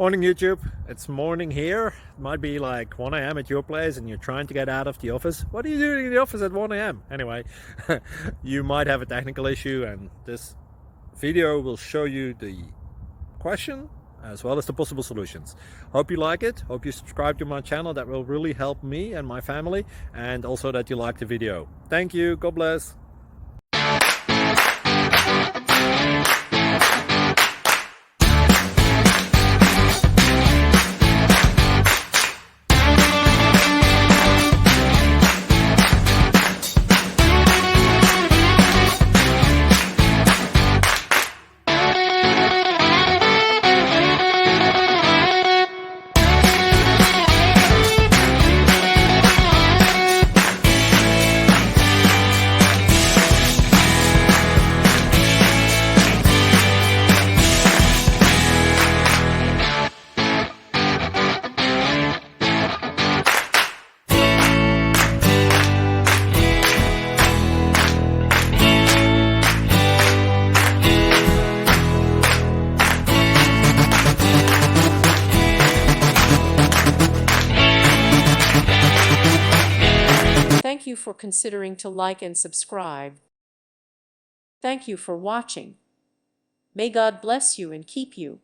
Morning YouTube, it's morning here. It might be like 1 a.m. at your place and you're trying to get out of the office. What are you doing in the office at 1 a.m.? Anyway, you might have a technical issue and this video will show you the question as well as the possible solutions. Hope you like it, hope you subscribe to my channel. That will really help me and my family, and also that you like the video. Thank you, God bless. Thank you for considering to like and subscribe. Thank you for watching. May God bless you and keep you.